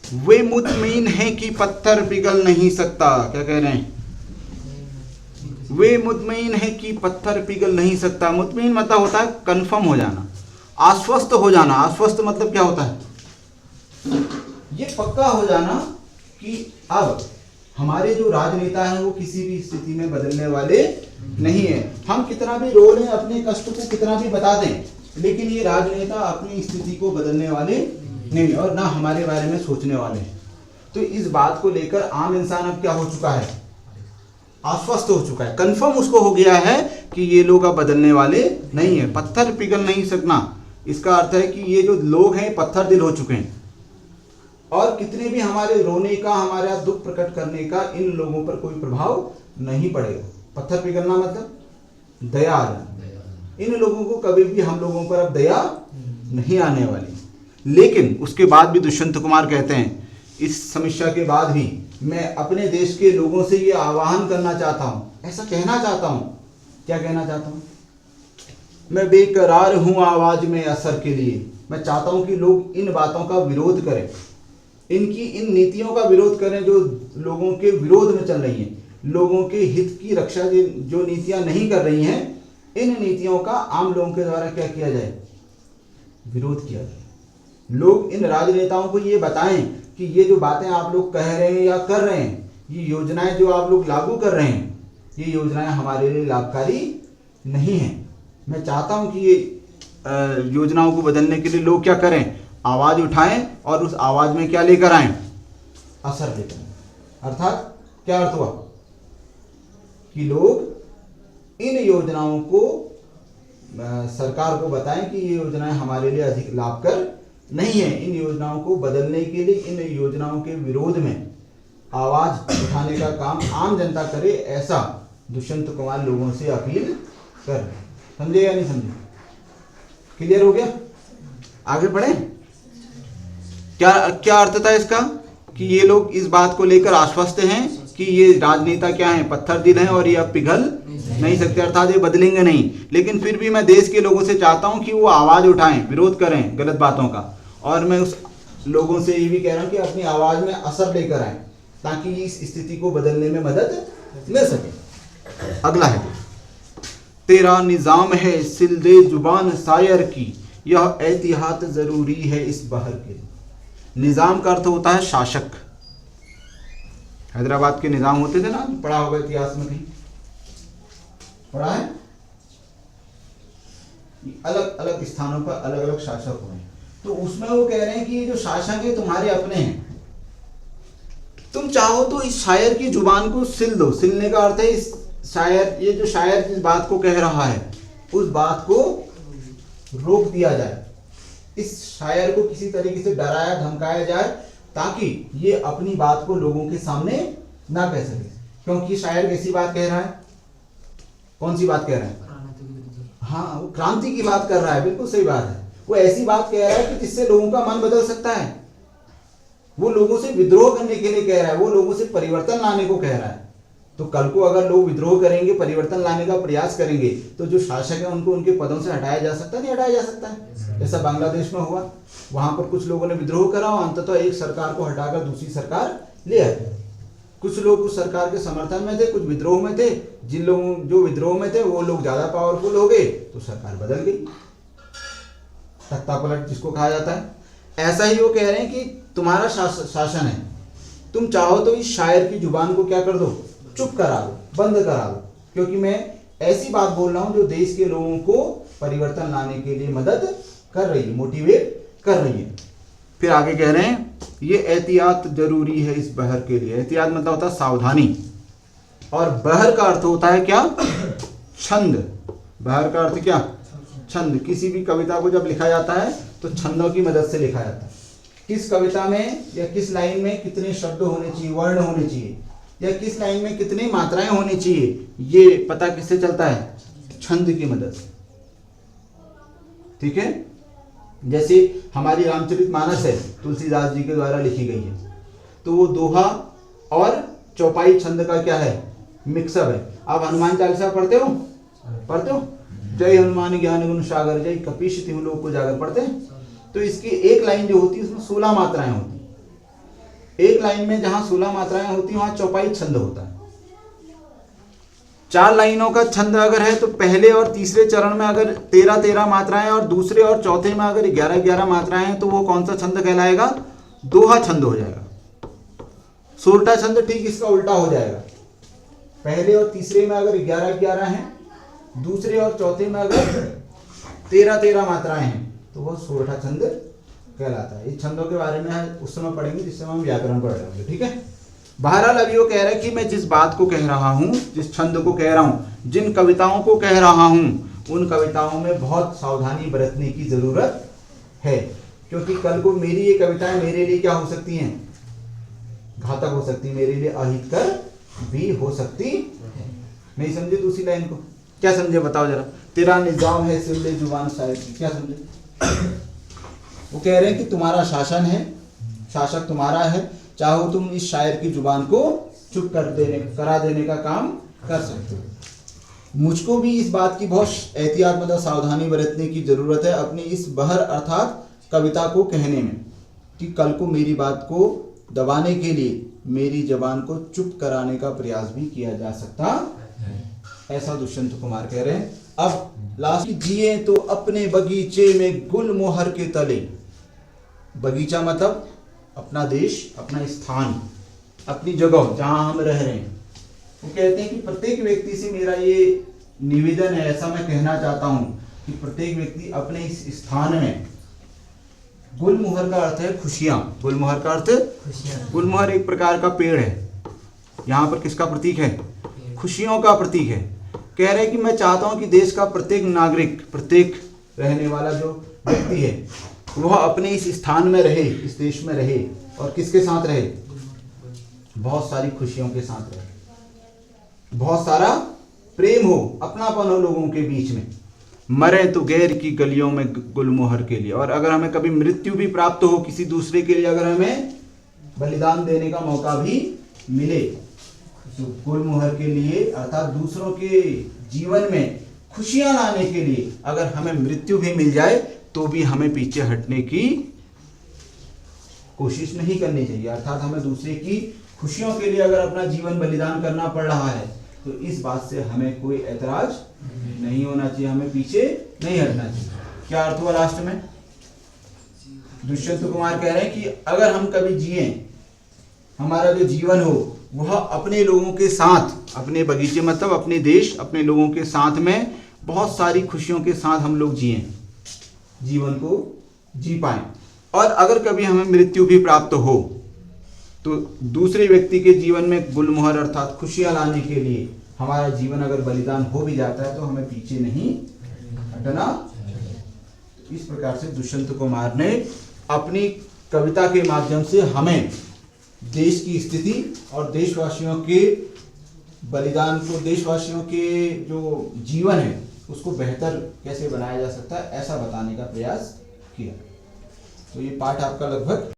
वे मुतमईन हैं कि पत्थर पिघल नहीं सकता। क्या कह रहे हैं? वे मुतमईन हैं कि पत्थर पिघल नहीं सकता। मुतमईन मतलब होता है कंफर्म हो जाना, आश्वस्त हो जाना। आश्वस्त मतलब क्या होता है? ये पक्का हो जाना कि अब हमारे जो राजनेता हैं वो किसी भी स्थिति में बदलने वाले नहीं है। हम कितना भी रो लें, अपने कष्ट को कितना भी बता दें, लेकिन ये राजनेता अपनी स्थिति को बदलने वाले नहीं और ना हमारे बारे में सोचने वाले हैं। तो इस बात को लेकर आम इंसान अब क्या हो चुका है? आश्वस्त हो चुका है, कंफर्म उसको हो गया है कि ये लोग अब बदलने वाले नहीं है। पत्थर पिघल नहीं सकना, इसका अर्थ है कि ये जो लोग हैं पत्थर दिल हो चुके हैं और कितने भी हमारे रोने का, हमारा दुख प्रकट करने का इन लोगों पर कोई प्रभाव नहीं पड़ेगा। पत्थर पिघलना मतलब दया आ जाना। इन लोगों को कभी भी हम लोगों पर अब दया नहीं आने वाली। लेकिन उसके बाद भी दुष्यंत कुमार कहते हैं, इस समस्या के बाद भी मैं अपने देश के लोगों से ये आह्वान करना चाहता हूँ, ऐसा कहना चाहता हूँ। क्या कहना चाहता हूँ? मैं बेकरार हूँ आवाज में असर के लिए। मैं चाहता हूँ कि लोग इन बातों का विरोध करें, इनकी इन नीतियों का विरोध करें जो लोगों के विरोध में चल रही हैं, लोगों के हित की रक्षा जो नीतियां नहीं कर रही हैं, इन नीतियों का आम लोगों के द्वारा क्या किया जाए? विरोध किया जाए। लोग इन राजनेताओं को ये बताएं कि ये जो बातें आप लोग कह रहे हैं या कर रहे हैं, ये योजनाएं जो आप लोग लागू कर रहे हैं, ये योजनाएं हमारे लिए लाभकारी नहीं हैं। मैं चाहता हूं कि ये योजनाओं को बदलने के लिए लोग क्या करें? आवाज उठाएं और उस आवाज में क्या लेकर आएं? असर लेकर आएं। अर्थात क्या अर्थ हुआ? कि लोग इन योजनाओं को सरकार को बताएं कि ये योजनाएं हमारे लिए अधिक लाभकर नहीं है। इन योजनाओं को बदलने के लिए, इन योजनाओं के विरोध में आवाज उठाने का काम आम जनता करे, ऐसा दुष्यंत कुमार लोगों से अपील कर। समझे या नहीं समझे? क्लियर हो गया? आगे बढ़े। क्या क्या अर्थ था इसका? कि ये लोग इस बात को लेकर आश्वस्त हैं कि ये राजनेता क्या हैं? पत्थर दिल हैं और ये अब पिघल नहीं सकते, अर्थात ये बदलेंगे नहीं। लेकिन फिर भी मैं देश के लोगों से चाहता हूं कि वो आवाज उठाएं, विरोध करें गलत बातों का। और मैं उस लोगों से ये भी कह रहा हूं कि अपनी आवाज में असर लेकर आए ताकि इस स्थिति को बदलने में मदद मिल सके। अगला है, तेरा निजाम है सिलदे जुबान शायर की, यह एहतियात जरूरी है इस बहर के लिए। निजाम का अर्थ होता है शासक। हैदराबाद के निजाम होते थे ना, पढ़ा होगा इतिहास में, कहीं पढ़ा है? अलग अलग स्थानों पर अलग अलग शासक हुए। तो उसमें वो कह रहे हैं कि ये जो शासक है तुम्हारे अपने हैं, तुम चाहो तो इस शायर की जुबान को सिल दो। सिलने का अर्थ है इस शायर, ये जो शायर जिस बात को कह रहा है उस बात को रोक दिया जाए। इस शायर को किसी तरीके से डराया धमकाया जाए ताकि ये अपनी बात को लोगों के सामने ना कह सके। क्योंकि शायर ऐसी बात कह रहा है, कौन सी बात कह रहा है? हाँ, वो क्रांति की बात कर रहा है। बिल्कुल सही बात है। वो ऐसी बात कह रहा है कि जिससे लोगों का मन बदल सकता है। वो लोगों से विद्रोह करने के लिए कह रहा है, वो लोगों से परिवर्तन लाने को कह रहा है। तो कल को अगर लोग विद्रोह करेंगे, परिवर्तन लाने का प्रयास करेंगे, तो जो शासक है उनको उनके पदों से हटाया जा सकता है, नहीं हटाया जा सकता है। जैसा बांग्लादेश में हुआ, वहां पर कुछ लोगों ने विद्रोह करा और अंततः एक सरकार को हटाकर दूसरी सरकार ले आई। कुछ लोग उस सरकार के समर्थन में थे, कुछ विद्रोह में थे। जिन लोगों जो विद्रोह में थे वो लोग ज्यादा पावरफुल हो गए तो सरकार बदल गई, तख्ता पलट जिसको कहा जाता है। ऐसा ही वो कह रहे हैं कि तुम्हारा शासन है, तुम चाहो तो इस शायर की जुबान को क्या कर दो? चुप करा दो, बंद करा दो, क्योंकि मैं ऐसी बात बोल रहा हूं जो देश के लोगों को परिवर्तन लाने के लिए मदद कर रही है, मोटिवेट कर रही है। फिर आगे कह रहे हैं ये एहतियात जरूरी है इस बहर के लिए। एहतियात मतलब होता है सावधानी, और बहर का अर्थ होता है क्या? छंद। बहर का अर्थ क्या? छंद। किसी भी कविता को जब लिखा जाता है तो छंदों की मदद से लिखा जाता है। किस कविता में या किस लाइन में कितने शब्द होने चाहिए, वर्ण होने चाहिए, या किस लाइन में कितनी मात्राएं होनी चाहिए, ये पता किससे चलता है? छंद की मदद से। ठीक है? जैसे हमारी रामचरितमानस है, तुलसीदास जी के द्वारा लिखी गई है, तो वो दोहा और चौपाई छंद का क्या है? मिक्सअप है। आप हनुमान चालीसा पढ़ते हो? पढ़ते हो? जय हनुमान ज्ञान गुण सागर, जय कपीश तिहु लोक उजागर, पढ़ते हैं? तो इसकी एक लाइन जो होती है उसमें 16 मात्राएं होती हैं। एक लाइन में जहां 16 मात्राएं होती हैं वहां चौपाई छंद होता है। 4 लाइनों का छंद अगर है तो पहले और तीसरे चरण में अगर 13-13 मात्राएं और दूसरे और चौथे में अगर 11-11 मात्राएं हैं तो वो कौन सा छंद कहलाएगा? दोहा छंद हो जाएगा। सोरठा छंद ठीक इसका उल्टा हो जाएगा। पहले और तीसरे में अगर 11-11 हैं, दूसरे और चौथे में अगर 13-13 मात्राएं हैं तो वो सोरठा छंद कहलाता है। इस छंदों के बारे में उस समय पढ़ेंगे जिस समय हम व्याकरण पढ़ रहे होंगे, ठीक है। बहरहाल अभी वो कह रहा है कि मैं जिस बात को कह रहा हूँ, जिस छंद को कह रहा हूँ, जिन कविताओं को कह रहा हूँ, उन कविताओं में बहुत सावधानी बरतने की जरूरत है, क्योंकि कल को मेरी ये कविताएं मेरे लिए क्या हो सकती हैं? घातक हो सकती, मेरे लिए अहितकर भी हो सकती। नहीं समझे दूसरी लाइन को? क्या समझे बताओ जरा। तेरा निजाम है सिले जुबान शायर की, क्या समझे? वो कह रहे हैं कि तुम्हारा शासन है, शासक तुम्हारा है, चाहो तुम इस शायर की जुबान को चुप करा देने का काम कर सकते हो। मुझको भी इस बात की बहुत एहतियात मतलब सावधानी बरतने की जरूरत है अपनी इस बहर अर्थात कविता को कहने में, कि कल को मेरी बात को दबाने के लिए मेरी जबान को चुप कराने का प्रयास भी किया जा सकता है। ऐसा दुष्यंत कुमार कह रहे हैं। अब लास्ट, जिए तो अपने बगीचे में गुलमोहर के तले। बगीचा मतलब अपना देश, अपना स्थान, अपनी जगह जहां हम रह रहे हैं। वो कहते हैं कि प्रत्येक व्यक्ति से मेरा ये निवेदन है, ऐसा मैं कहना चाहता हूं कि प्रत्येक व्यक्ति अपने इस स्थान में, गुलमोहर का अर्थ है खुशियां, गुलमोहर का अर्थ खुशियां, गुलमोहर एक प्रकार का पेड़ है, यहाँ पर किसका प्रतीक है? खुशियों का प्रतीक है। कह रहे हैं कि मैं चाहता हूं कि देश का प्रत्येक नागरिक, प्रत्येक रहने वाला जो व्यक्ति है वह अपने इस स्थान में रहे, इस देश में रहे, और किसके साथ रहे? बहुत सारी खुशियों के साथ रहे, बहुत सारा प्रेम हो, अपनापन हो लोगों के बीच में। मरे तो गैर की गलियों में गुलमोहर के लिए, और अगर हमें कभी मृत्यु भी प्राप्त हो किसी दूसरे के लिए, अगर हमें बलिदान देने का मौका भी मिले, तो गुलमोहर के लिए अर्थात दूसरों के जीवन में खुशियां लाने के लिए अगर हमें मृत्यु भी मिल जाए तो भी हमें पीछे हटने की कोशिश नहीं करनी चाहिए। अर्थात हमें दूसरे की खुशियों के लिए अगर अपना जीवन बलिदान करना पड़ रहा है तो इस बात से हमें कोई ऐतराज नहीं होना चाहिए, हमें पीछे नहीं हटना चाहिए। क्या अर्थ हुआ लास्ट में? दुष्यंत कुमार कह रहे हैं कि अगर हम कभी जिए, हमारा जो जीवन हो वह अपने लोगों के साथ, अपने बगीचे मतलब अपने देश, अपने लोगों के साथ में बहुत सारी खुशियों के साथ हम लोग जिए, जीवन को जी पाएं, और अगर कभी हमें मृत्यु भी प्राप्त हो तो दूसरे व्यक्ति के जीवन में गुलमोहर अर्थात खुशियां लाने के लिए हमारा जीवन अगर बलिदान हो भी जाता है तो हमें पीछे नहीं हटना। इस प्रकार से दुष्यंत कुमार ने अपनी कविता के माध्यम से हमें देश की स्थिति और देशवासियों के बलिदान को, देशवासियों के जो जीवन है उसको बेहतर कैसे बनाया जा सकता है ऐसा बताने का प्रयास किया। तो ये पाठ आपका लगभग